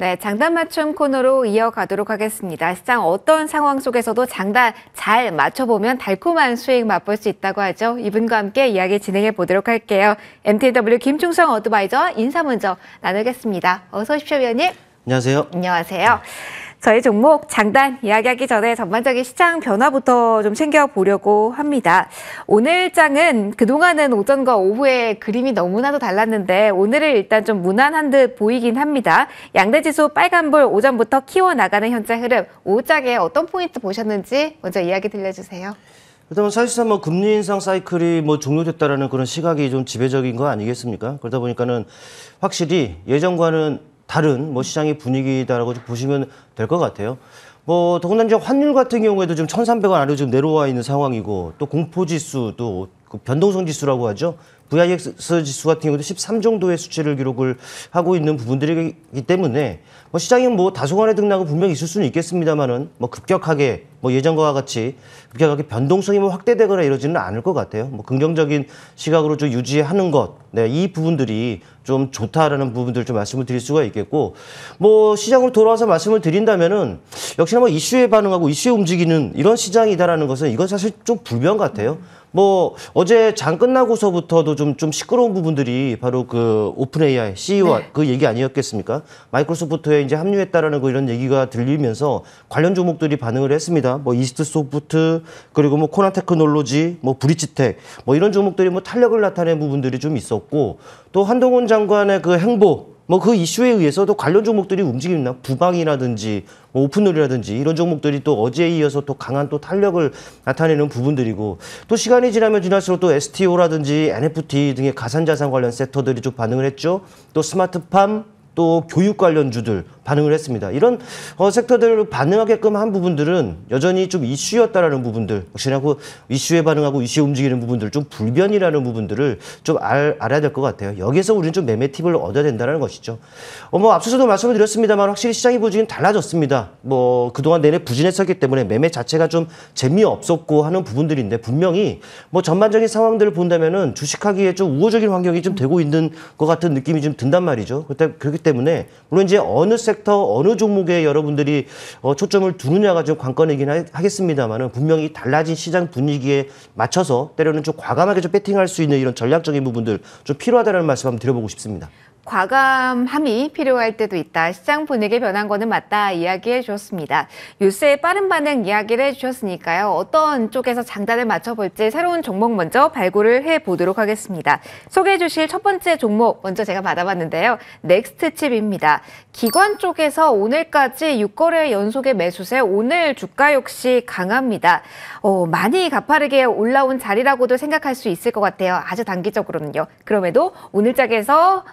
네, 장단 맞춤 코너로 이어가도록 하겠습니다. 시장 어떤 상황 속에서도 장단 잘 맞춰보면 달콤한 수익 맛볼 수 있다고 하죠. 이분과 함께 이야기 진행해 보도록 할게요. MTW 김충성 어드바이저 인사 먼저 나누겠습니다. 어서 오십시오, 위원님. 안녕하세요. 안녕하세요. 저희 종목 장단 이야기하기 전에 전반적인 시장 변화부터 좀 챙겨보려고 합니다. 오늘 장은 그동안은 오전과 오후에 그림이 너무나도 달랐는데 오늘은 일단 좀 무난한 듯 보이긴 합니다. 양대지수 빨간불 오전부터 키워나가는 현재 흐름, 오후장에 어떤 포인트 보셨는지 먼저 이야기 들려주세요. 일단 사실상 금리 인상 사이클이 종료됐다라는 그런 시각이 좀 지배적인 거 아니겠습니까? 그러다 보니까는 확실히 예전과는 다른 시장의 분위기다라고 좀 보시면 될 것 같아요. 더군다나 이제 환율 같은 경우에도 지금 1,300원 아래로 좀 내려와 있는 상황이고, 또 공포지수도 그 변동성 지수라고 하죠. VIX 지수 같은 경우도 13 정도의 수치를 기록을 하고 있는 부분들이기 때문에 시장이 다소간의 등락은 분명히 있을 수는 있겠습니다만은 급격하게 예전과 같이 급격하게 변동성이 확대되거나 이러지는 않을 것 같아요. 긍정적인 시각으로 좀 유지하는 것, 네, 이 부분들이 좀 좋다라는 부분들 좀 말씀을 드릴 수가 있겠고, 시장으로 돌아와서 말씀을 드린다면은 역시나 이슈에 반응하고 이슈에 움직이는 이런 시장이다라는 것은 이건 사실 좀 불변 같아요. 어제 장 끝나고서부터도 좀 시끄러운 부분들이 바로 그 오픈 AI CEO와 네. 그 얘기 아니었겠습니까? 마이크로소프트에 이제 합류했다라는 이런 얘기가 들리면서 관련 종목들이 반응을 했습니다. 이스트 소프트, 그리고 코나 테크놀로지, 브리치텍, 이런 종목들이 탄력을 나타낸 부분들이 좀 있었고, 또 한동훈 장관의 그 행보, 그 이슈에 의해서도 관련 종목들이 움직입니다. 부방이라든지 오픈놀이라든지 이런 종목들이 또 어제에 이어서 또 강한 또 탄력을 나타내는 부분들이고, 또 시간이 지나면 지날수록 또 STO라든지 NFT 등의 가상자산 관련 섹터들이 좀 반응을 했죠. 또 스마트팜, 또 교육 관련주들 반응을 했습니다. 이런 섹터들을 반응하게끔 한 부분들은 여전히 좀 이슈였다라는 부분들, 역시나 그 이슈에 반응하고 이슈에 움직이는 부분들, 좀 불변이라는 부분들을 좀 알아야 될 것 같아요. 여기서 우리는 좀 매매 팁을 얻어야 된다는 것이죠. 앞서서도 말씀을 드렸습니다만 확실히 시장의 부진이 달라졌습니다. 그동안 내내 부진했었기 때문에 매매 자체가 좀 재미없었고 하는 부분들인데, 분명히 전반적인 상황들을 본다면은 주식하기에 좀 우호적인 환경이 좀 되고 있는 것 같은 느낌이 좀 든단 말이죠. 그렇기 때문에 물론 이제 어느 섹터, 어느 종목에 여러분들이 초점을 두느냐가 좀 관건이긴 하겠습니다만은, 분명히 달라진 시장 분위기에 맞춰서 때로는 좀 과감하게 좀 배팅할 수 있는 이런 전략적인 부분들 좀 필요하다는 말씀 한번 드려보고 싶습니다. 과감함이 필요할 때도 있다. 시장 분위기 변한 거는 맞다. 이야기해 주셨습니다. 뉴스의 빠른 반응 이야기를 해주셨으니까요. 어떤 쪽에서 장단을 맞춰볼지 새로운 종목 먼저 발굴을 해보도록 하겠습니다. 소개해 주실 첫 번째 종목 먼저 제가 받아봤는데요. 넥스트칩입니다. 기관 쪽에서 오늘까지 6거래 연속의 매수세, 오늘 주가 역시 강합니다. 많이 가파르게 올라온 자리라고도 생각할 수 있을 것 같아요. 아주 단기적으로는요. 그럼에도 오늘 장에서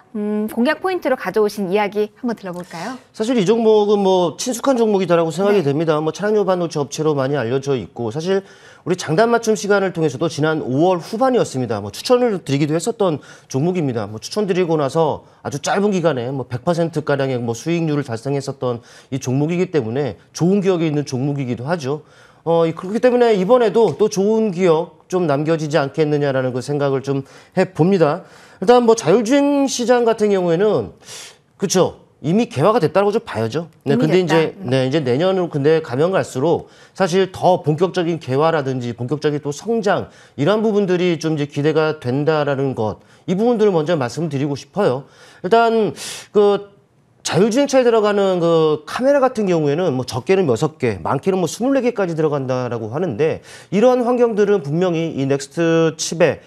공략 포인트로 가져오신 이야기 한번 들어볼까요? 사실 이 종목은 친숙한 종목이다라고 생각이 됩니다. 차량용 반도체 업체로 많이 알려져 있고, 사실 우리 장단 맞춤 시간을 통해서도 지난 5월 후반이었습니다. 추천을 드리기도 했었던 종목입니다. 추천드리고 나서 아주 짧은 기간에 100%가량의 수익률을 달성했었던 이 종목이기 때문에 좋은 기억이 있는 종목이기도 하죠. 그렇기 때문에 이번에도 또 좋은 기억 좀 남겨지지 않겠느냐라는 그 생각을 좀 해봅니다. 일단 자율주행 시장 같은 경우에는 그렇죠. 이미 개화가 됐다고 좀 봐야죠. 네, 근데 이제 내년으로 근데 가면 갈수록 사실 더 본격적인 개화라든지 본격적인 또 성장, 이런 부분들이 좀 이제 기대가 된다라는 것, 이 부분들을 먼저 말씀드리고 싶어요. 일단 자율주행차에 들어가는 그 카메라 같은 경우에는 적게는 6개, 많게는 24개까지 들어간다라고 하는데, 이러한 환경들은 분명히 이 넥스트 칩에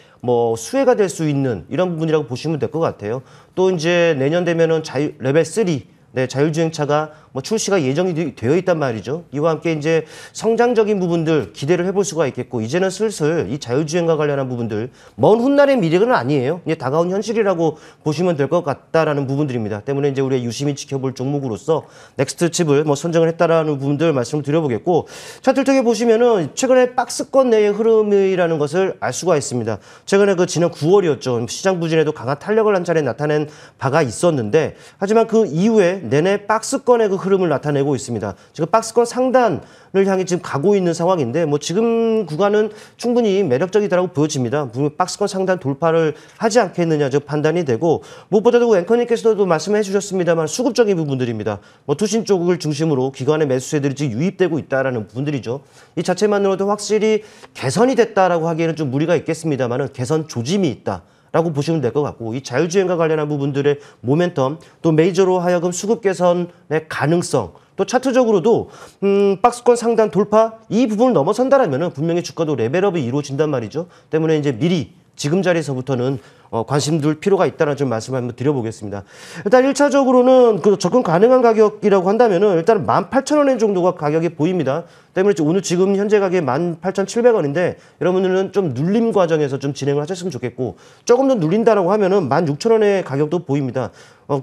수혜가 될 수 있는 이런 부분이라고 보시면 될 것 같아요. 또 이제 내년 되면은 레벨 3, 네, 자율주행차가 출시가 예정이 되어 있단 말이죠. 이와 함께 이제 성장적인 부분들 기대를 해볼 수가 있겠고, 이제는 슬슬 이 자율주행과 관련한 부분들, 먼 훗날의 미래는 아니에요. 이제 다가온 현실이라고 보시면 될 것 같다라는 부분들입니다. 때문에 이제 우리가 유심히 지켜볼 종목으로서 넥스트 칩을 선정을 했다라는 부분들 말씀을 드려보겠고, 차트를 통해 보시면은 최근에 박스권 내의 흐름이라는 것을 알 수가 있습니다. 최근에 지난 9월이었죠. 시장 부진에도 강한 탄력을 한 차례 나타낸 바가 있었는데, 하지만 그 이후에 내내 박스권의 그 흐름을 나타내고 있습니다. 지금 박스권 상단을 향해 지금 가고 있는 상황인데 뭐 지금 구간은 충분히 매력적이다라고 보여집니다. 분명히 박스권 상단 돌파를 하지 않겠느냐 저 판단이 되고 무엇보다도 앵커님께서도 말씀해 주셨습니다만 수급적인 부분들입니다. 뭐 투신 쪽을 중심으로 기관의 매수세들이 지금 유입되고 있다라는 부분들이죠. 이 자체만으로도 확실히 개선이 됐다라고 하기에는 좀 무리가 있겠습니다만은 개선 조짐이 있다. 라고 보시면 될 것 같고 이 자율주행과 관련한 부분들의 모멘텀 또 메이저로 하여금 수급 개선의 가능성 또 차트적으로도 박스권 상단 돌파 이 부분을 넘어선다라면 분명히 주가도 레벨업이 이루어진단 말이죠. 때문에 이제 미리 지금 자리에서부터는 관심 둘 필요가 있다는 좀 말씀을 한번 드려보겠습니다. 일단 1차적으로는 그 접근 가능한 가격이라고 한다면은 일단 18,000원 정도가 가격이 보입니다. 때문에 오늘 지금 현재 가격이 18,700원인데 여러분들은 좀 눌림 과정에서 좀 진행을 하셨으면 좋겠고 조금 더 눌린다라고 하면은 16,000원의 가격도 보입니다.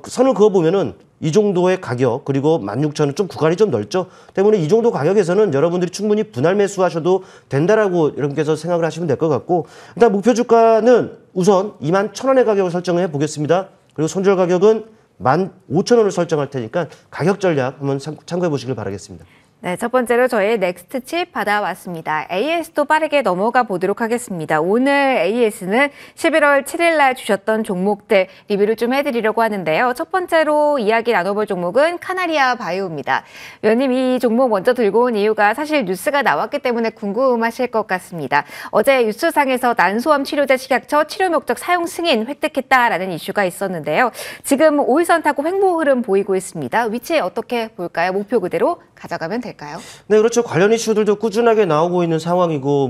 선을 그어보면은 이 정도의 가격 그리고 16,000원 좀 구간이 좀 넓죠. 때문에 이 정도 가격에서는 여러분들이 충분히 분할 매수하셔도 된다라고 여러분께서 생각을 하시면 될 것 같고 일단 목표 주가는 우선 21,000원의 가격을 설정해 보겠습니다. 그리고 손절 가격은 15,000원을 설정할 테니까 가격 전략 한번 참고해 보시길 바라겠습니다. 네, 첫 번째로 저희 넥스트 칩 받아왔습니다. AS도 빠르게 넘어가 보도록 하겠습니다. 오늘 AS는 11월 7일 날 주셨던 종목들 리뷰를 좀 해드리려고 하는데요. 첫 번째로 이야기 나눠볼 종목은 카나리아 바이오입니다. 위원님 이 종목 먼저 들고 온 이유가 사실 뉴스가 나왔기 때문에 궁금하실 것 같습니다. 어제 뉴스상에서 난소암 치료제 식약처 치료 목적 사용 승인 획득했다라는 이슈가 있었는데요. 지금 5일선 타고 횡보 흐름 보이고 있습니다. 위치 어떻게 볼까요? 목표 그대로 가져가면 될까요? 네, 그렇죠. 관련 이슈들도 꾸준하게 나오고 있는 상황이고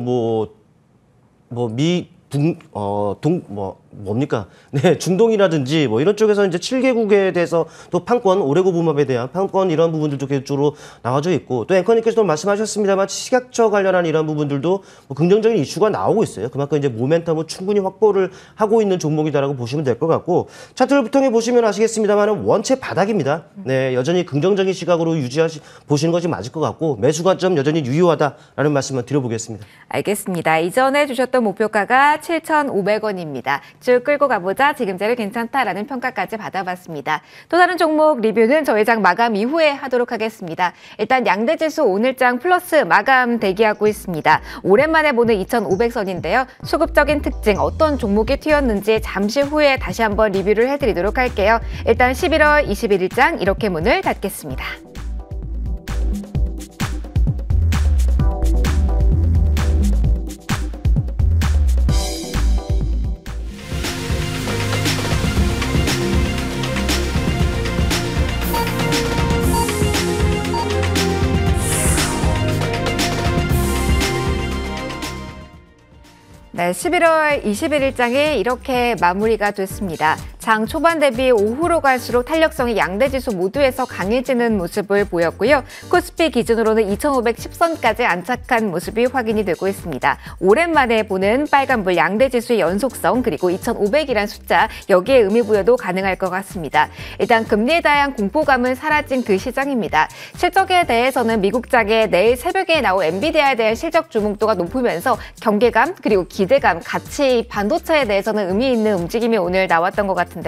뭡니까? 네, 중동이라든지 뭐 이런 쪽에서 이제 7개국에 대해서 또 판권, 오레고부업에 대한 판권 이런 부분들도 계속적으로 나와져 있고 또 앵커님께서도 말씀하셨습니다만 식약처 관련한 이런 부분들도 뭐 긍정적인 이슈가 나오고 있어요. 그만큼 이제 모멘텀을 충분히 확보를 하고 있는 종목이다라고 보시면 될 것 같고 차트를 통해 보시면 아시겠습니다만 원체 바닥입니다. 네, 여전히 긍정적인 시각으로 보시는 것이 맞을 것 같고 매수 관점 여전히 유효하다라는 말씀만 드려보겠습니다. 알겠습니다. 이전에 주셨던 목표가가 7,500원입니다. 쭉 끌고 가보자 지금 자리 괜찮다라는 평가까지 받아봤습니다. 또 다른 종목 리뷰는 저희 장 마감 이후에 하도록 하겠습니다. 일단 양대지수 오늘장 플러스 마감 대기하고 있습니다. 오랜만에 보는 2,500선인데요. 수급적인 특징 어떤 종목이 튀었는지 잠시 후에 다시 한번 리뷰를 해드리도록 할게요. 일단 11월 21일장 이렇게 문을 닫겠습니다. 네, 11월 21일장에 이렇게 마무리가 됐습니다. 장 초반 대비 오후로 갈수록 탄력성이 양대지수 모두에서 강해지는 모습을 보였고요. 코스피 기준으로는 2,510선까지 안착한 모습이 확인이 되고 있습니다. 오랜만에 보는 빨간불 양대지수의 연속성 그리고 2,500이란 숫자 여기에 의미 부여도 가능할 것 같습니다. 일단 금리에 대한 공포감은 사라진 그 시장입니다. 실적에 대해서는 미국장에 내일 새벽에 나올 엔비디아에 대한 실적 주목도가 높으면서 경계감 그리고 기대감 같이 반도체에 대해서는 의미 있는 움직임이 오늘 나왔던 것 같은데요.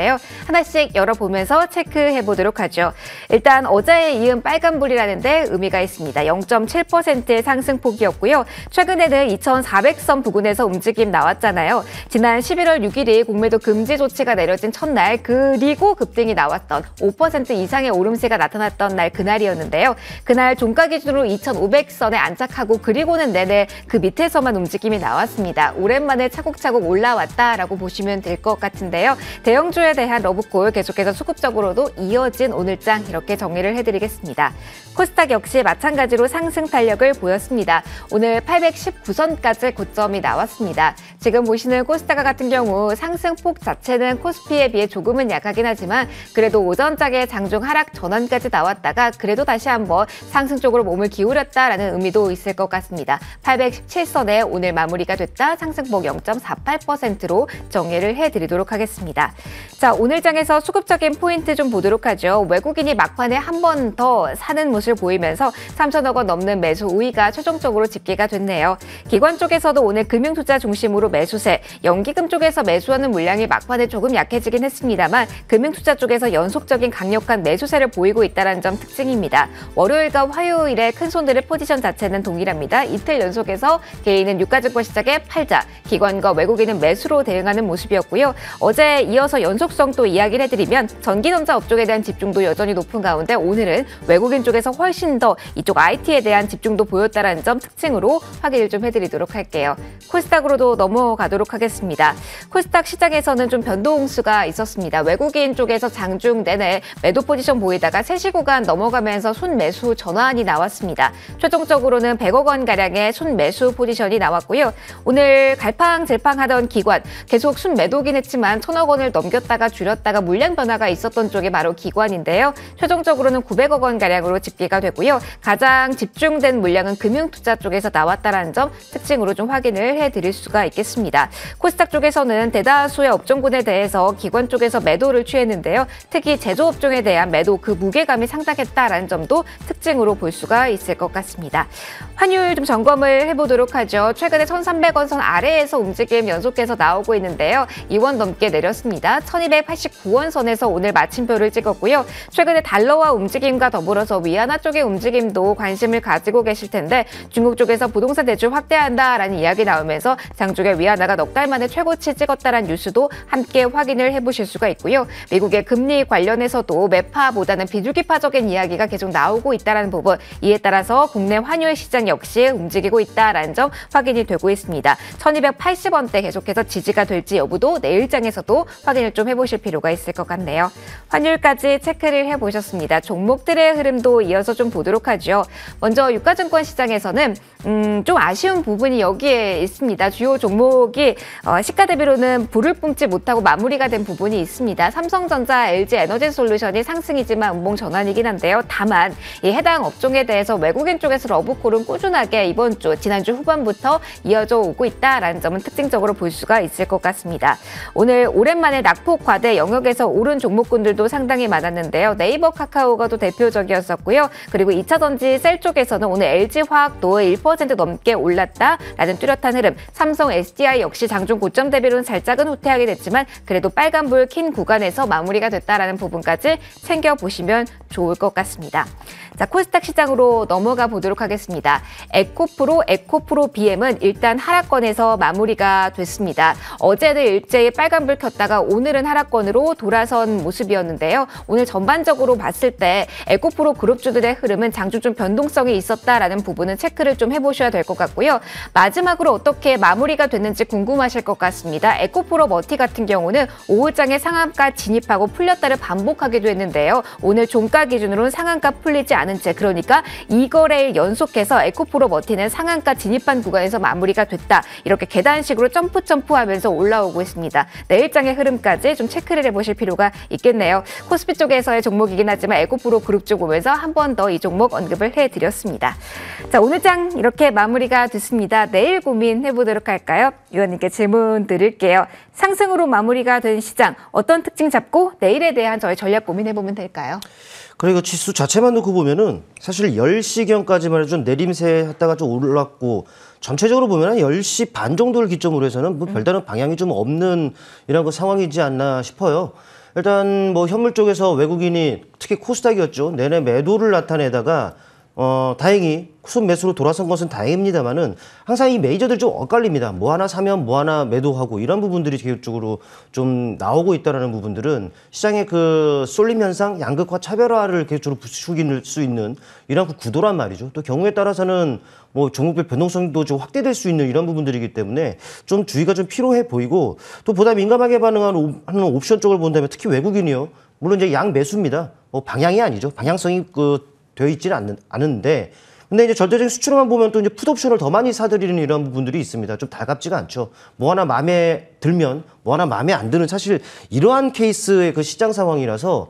하나씩 열어보면서 체크해 보도록 하죠. 일단 어제에 이은 빨간불이라는데 의미가 있습니다. 0.7%의 상승폭이었고요. 최근에는 2,400선 부근에서 움직임 나왔잖아요. 지난 11월 6일이 공매도 금지 조치가 내려진 첫날 그리고 급등이 나왔던 5% 이상의 오름세가 나타났던 날 그날이었는데요. 그날 종가 기준으로 2,500선에 안착하고 그리고는 내내 그 밑에서만 움직임이 나왔습니다. 오랜만에 차곡차곡 올라왔다라고 보시면 될 것 같은데요. 대형주에 대한 러브콜 계속해서 수급적으로도 이어진 오늘장 이렇게 정리를 해드리겠습니다. 코스닥 역시 마찬가지로 상승 탄력을 보였습니다. 오늘 819선까지 고점이 나왔습니다. 지금 보시는 코스닥 같은 경우 상승폭 자체는 코스피에 비해 조금은 약하긴 하지만 그래도 오전장에 장중 하락 전환까지 나왔다가 그래도 다시 한번 상승 쪽으로 몸을 기울였다라는 의미도 있을 것 같습니다. 817선에 오늘 마무리가 됐다 상승폭 0.48%로 정리를 해드리도록 하겠습니다. 자, 오늘 장에서 수급적인 포인트 좀 보도록 하죠. 외국인이 막판에 한 번 더 사는 모습을 보이면서 3천억 원 넘는 매수 우위가 최종적으로 집계가 됐네요. 기관 쪽에서도 오늘 금융투자 중심으로 매수세, 연기금 쪽에서 매수하는 물량이 막판에 조금 약해지긴 했습니다만 금융투자 쪽에서 연속적인 강력한 매수세를 보이고 있다는 점 특징입니다. 월요일과 화요일에 큰 손들의 포지션 자체는 동일합니다. 이틀 연속해서 개인은 유가증권 시장에 팔자, 기관과 외국인은 매수로 대응하는 모습이었고요. 어제 이어서 연속성 또 이야기를 해드리면 전기전자 업종에 대한 집중도 여전히 높은 가운데 오늘은 외국인 쪽에서 훨씬 더 이쪽 IT에 대한 집중도 보였다는 점 특징으로 확인을 좀 해드리도록 할게요. 코스닥으로도 넘어가도록 하겠습니다. 코스닥 시장에서는 좀 변동수가 있었습니다. 외국인 쪽에서 장중 내내 매도 포지션 보이다가 3시 구간 넘어가면서 순매수 전환이 나왔습니다. 최종적으로는 100억 원가량의 순매수 포지션이 나왔고요. 오늘 갈팡질팡하던 기관 계속 순매도긴 했지만 1,000억 원을 넘겼다가 줄였다가 물량 변화가 있었던 쪽이 바로 기관인데요. 최종적으로는 900억 원가량으로 집계가 되고요. 가장 집중된 물량은 금융투자 쪽에서 나왔다는 점 특징으로 좀 확인을 해드릴 수가 있겠습니다. 코스닥 쪽에서는 대다수의 업종군에 대해서 기관 쪽에서 매도를 취했는데요. 특히 제조업종에 대한 매도 그 무게감이 상당했다라는 점도 특징으로 볼 수가 있을 것 같습니다. 환율 좀 점검을 해보도록 하죠. 최근에 1,300원 선 아래에서 움직임 연속해서 나오고 있는데요. 2원 넘게 내렸습니다. 1,289원 선에서 오늘 마침표를 찍었고요. 최근에 달러와 움직임과 더불어서 위안화 쪽의 움직임도 관심을 가지고 계실 텐데 중국 쪽에서 부동산 대출 확대한다라는 이야기 나오면서 장중에 위안화가 넉 달 만에 최고치 찍었다라는 뉴스도 함께 확인을 해보실 수가 있고요. 미국의 금리 관련해서도 매파보다는 비둘기파적인 이야기가 계속 나오고 있다는 부분, 이에 따라서 국내 환율 시장 역시 움직이고 있다라는 점 확인이 되고 있습니다. 1,280원대 계속해서 지지가 될지 여부도 내일장에서도 확인을 좀 해보실 필요가 있을 것 같네요. 환율까지 체크를 해보셨습니다. 종목들의 흐름도 이어서 좀 보도록 하죠. 먼저 유가증권 시장에서는 좀 아쉬운 부분이 여기에 있습니다. 주요 종목이 시가 대비로는 불을 뿜지 못하고 마무리가 된 부분이 있습니다. 삼성전자, LG에너지솔루션이 상승이지만 음봉 전환이긴 한데요. 다만 이 해당 업종에 대해서 외국인 쪽에서 러브콜은 꾸준하게 이번 주, 지난주 후반부터 이어져 오고 있다라는 점은 특징적으로 볼 수가 있을 것 같습니다. 오늘 오랜만에 낙폭 과대 영역에서 오른 종목군들도 상당히 많았는데요. 네이버, 카카오가 또 대표적이었었고요. 그리고 2차전지 셀 쪽에서는 오늘 LG화학도 1% 넘게 올랐다라는 뚜렷한 흐름. 삼성, SDI 역시 장중 고점 대비로는 살짝은 후퇴하게 됐지만 그래도 빨간불 킨 구간에서 마무리가 됐다라는 부분까지 챙겨보시면 좋을 것 같습니다. 자, 코스닥 시장으로 넘어가 보도록 하겠습니다. 에코프로 BM은 일단 하락권에서 마무리가 됐습니다. 어제는 일제히 빨간불 켰다가 오늘은 하락권으로 돌아선 모습이었는데요. 오늘 전반적으로 봤을 때 에코프로 그룹주들의 흐름은 장중 좀 변동성이 있었다라는 부분은 체크를 좀 해보셔야 될 것 같고요. 마지막으로 어떻게 마무리가 됐는지 궁금하실 것 같습니다. 에코프로 머티 같은 경우는 오후장에 상한가 진입하고 풀렸다를 반복하기도 했는데요. 오늘 종가 기준으로는 상한가 풀리지 않은 채, 그러니까 2거래일 연속해서 에코프로 머티는 상한가 진입한 구간에서 마무리가 됐다. 이렇게 계단식으로 점프하면서 올라오고 있습니다. 내일장의 흐름까지 좀 체크를 해보실 필요가 있겠네요. 코스피 쪽에서의 종목이긴 하지만 에코프로 그룹 쪽 보면서 한 번 더 이 종목 언급을 해드렸습니다. 자, 오늘 장 이렇게 마무리가 됐습니다. 내일 고민해보도록 할까요? 위원님께 질문 드릴게요. 상승으로 마무리가 된 시장, 어떤 특징 잡고 내일에 대한 저희 전략 고민해보면 될까요? 그리고 지수 자체만 놓고 보면은 사실 10시경까지만 해도 좀 내림세 했다가 좀 올랐고 전체적으로 보면 10시 반 정도를 기점으로 해서는 뭐 별다른 방향이 좀 없는 이런 그 상황이지 않나 싶어요. 일단 뭐 현물 쪽에서 외국인이 특히 코스닥이었죠. 내내 매도를 나타내다가 다행히 순매수로 돌아선 것은 다행입니다만은 항상 이 메이저들 좀 엇갈립니다. 뭐 하나 사면 뭐 하나 매도하고 이런 부분들이 계속적으로 좀 나오고 있다는 부분들은 시장의 그 쏠림 현상, 양극화 차별화를 계속적으로 부추길 수 있는 이런 그 구도란 말이죠. 또 경우에 따라서는 뭐 종목별 변동성도 좀 확대될 수 있는 이런 부분들이기 때문에 좀 주의가 좀 필요해 보이고 또 보다 민감하게 반응하는 옵션 쪽을 본다면 특히 외국인이요. 물론 이제 양 매수입니다. 방향이 아니죠. 방향성이 되어 있지는 않은데 근데 이제 절대적인 수치로만 보면 또 이제 풋옵션을 더 많이 사들이는 이런 부분들이 있습니다. 좀 달갑지가 않죠. 뭐 하나 마음에 들면 뭐 하나 마음에 안 드는 사실 이러한 케이스의 그 시장 상황이라서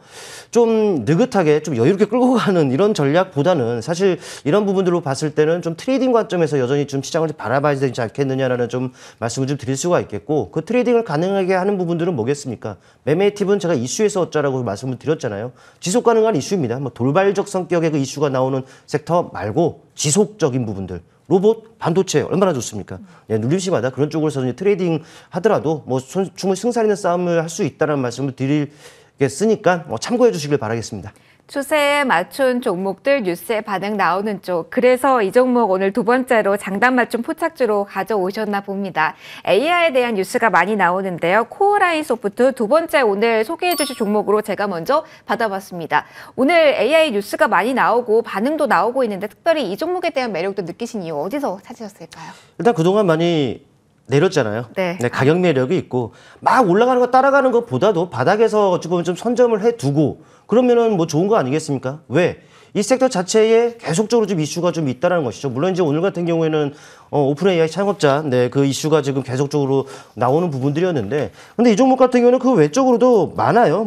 좀 느긋하게 좀 여유롭게 끌고 가는 이런 전략보다는 사실 이런 부분들로 봤을 때는 좀 트레이딩 관점에서 여전히 좀 시장을 바라봐야 되지 않겠느냐라는 좀 말씀을 좀 드릴 수가 있겠고, 그 트레이딩을 가능하게 하는 부분들은 뭐겠습니까? 매매 팁은 제가 이슈에서 어쩌라고 말씀을 드렸잖아요. 지속 가능한 이슈입니다. 뭐 돌발적 성격의 그 이슈가 나오는 섹터 말고 지속적인 부분들. 로봇, 반도체 얼마나 좋습니까? 네, 눌림시마다 그런 쪽으로서 트레이딩 하더라도 뭐 충분히 승산 있는 싸움을 할 수 있다는 말씀을 드리겠으니까 참고해 주시길 바라겠습니다. 추세에 맞춘 종목들 뉴스에 반응 나오는 쪽. 그래서 이 종목 오늘 두 번째로 장단 맞춤 포착주로 가져오셨나 봅니다. AI에 대한 뉴스가 많이 나오는데요. 코어라인 소프트 두 번째 오늘 소개해 주실 종목으로 제가 먼저 받아봤습니다. 오늘 AI 뉴스가 많이 나오고 반응도 나오고 있는데 특별히 이 종목에 대한 매력도 느끼신 이유 어디서 찾으셨을까요? 일단 그동안 많이 내렸잖아요. 네. 가격 매력이 있고 막 올라가는 거 따라가는 것보다도 바닥에서 어찌 보면 좀 선점을 해두고 그러면은 뭐 좋은 거 아니겠습니까? 왜? 이 섹터 자체에 계속적으로 좀 이슈가 좀 있다는 것이죠. 물론 이제 오늘 같은 경우에는 오픈 AI 창업자 그 이슈가 지금 계속적으로 나오는 부분들이었는데, 근데 이 종목 같은 경우는 그 외적으로도 많아요.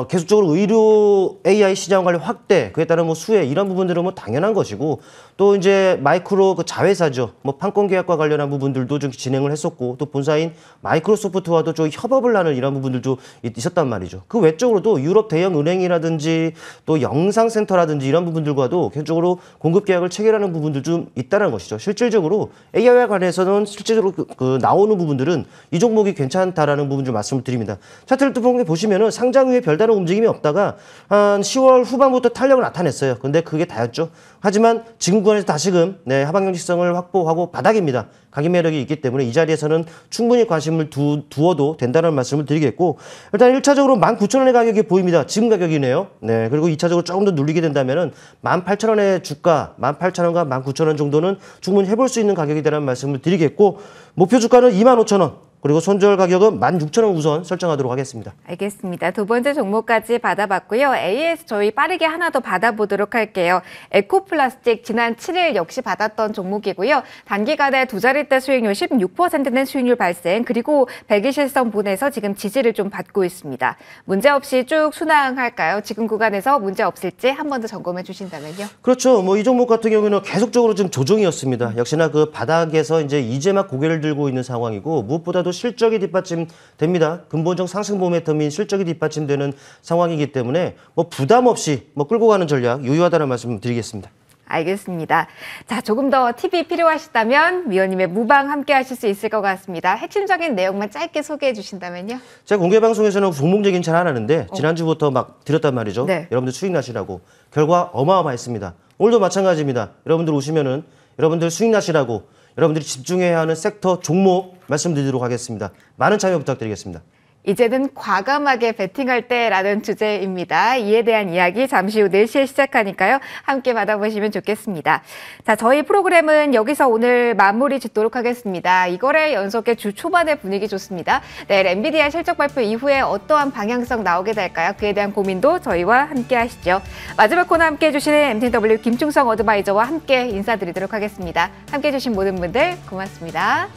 계속적으로 의료 AI 시장 관련 확대, 그에 따른 뭐 수혜 이런 부분들은 뭐 당연한 것이고, 또 이제 마이크로 그 자회사죠. 뭐 판권 계약과 관련한 부분들도 좀 진행을 했었고, 또 본사인 마이크로소프트와도 좀 협업을 하는 이런 부분들도 있었단 말이죠. 그 외적으로도 유럽 대형 은행이라든지 또 영상센터라든지 이런 부분들과도 계속적으로 공급 계약을 체결하는 부분들 좀 있다는 것이죠. 실질적으로 AI와 관해서는 실질적으로 나오는 부분들은 이 종목이 괜찮다라는 부분 좀 말씀을 드립니다. 차트를 또 보시면은 상장 후에 별다른 움직임이 없다가 한 10월 후반부터 탄력을 나타냈어요. 근데 그게 다였죠. 하지만 지금 구간에서 다시금 하방 경직성을 확보하고 바닥입니다. 가격 매력이 있기 때문에 이 자리에서는 충분히 관심을 두어도 된다는 말씀을 드리겠고, 일단 1차적으로 19,000원의 가격이 보입니다. 지금 가격이네요. 그리고 2차적으로 조금 더 눌리게 된다면은 18,000원의 주가, 18,000원과 19,000원 정도는 충분히 해볼 수 있는 가격이라는 말씀을 드리겠고, 목표 주가는 25,000원. 그리고 손절 가격은 16,000원 우선 설정하도록 하겠습니다. 알겠습니다. 두 번째 종목까지 받아봤고요. AS 저희 빠르게 하나 더 받아보도록 할게요. 에코플라스틱 지난 7일 역시 받았던 종목이고요. 단기간에 두 자릿대 수익률 16%는 수익률 발생, 그리고 백일실성 분에서 지금 지지를 좀 받고 있습니다. 문제없이 쭉 순항할까요? 지금 구간에서 문제 없을지 한 번 더 점검해 주신다면요. 그렇죠. 뭐 이 종목 같은 경우는 계속적으로 좀 조정이었습니다. 역시나 그 바닥에서 이제 막 고개를 들고 있는 상황이고, 무엇보다도 실적이 뒷받침됩니다. 근본적 상승 모멘텀인 실적이 뒷받침되는 상황이기 때문에 뭐 부담 없이 끌고 가는 전략 유효하다는 말씀 드리겠습니다. 알겠습니다. 자, 조금 더 팁이 필요하시다면 위원님의 무방 함께 하실 수 있을 것 같습니다. 핵심적인 내용만 짧게 소개해 주신다면요. 제가 공개 방송에서는 종목 얘기는 잘 안 하는데 지난주부터 막 드렸단 말이죠. 네. 여러분들 수익 나시라고. 결과 어마어마했습니다. 오늘도 마찬가지입니다. 여러분들 오시면은 여러분들 수익 나시라고 여러분들이 집중해야 하는 섹터 종목 말씀드리도록 하겠습니다. 많은 참여 부탁드리겠습니다. 이제는 과감하게 베팅할 때라는 주제입니다. 이에 대한 이야기 잠시 후 4시에 시작하니까요. 함께 받아보시면 좋겠습니다. 자, 저희 프로그램은 여기서 오늘 마무리 짓도록 하겠습니다. 이거래 연속의 주 초반의 분위기 좋습니다. 내일 엔비디아 실적 발표 이후에 어떠한 방향성 나오게 될까요? 그에 대한 고민도 저희와 함께 하시죠. 마지막 코너 함께 해주시는 MTW 김충성 어드바이저와 함께 인사드리도록 하겠습니다. 함께 해주신 모든 분들 고맙습니다.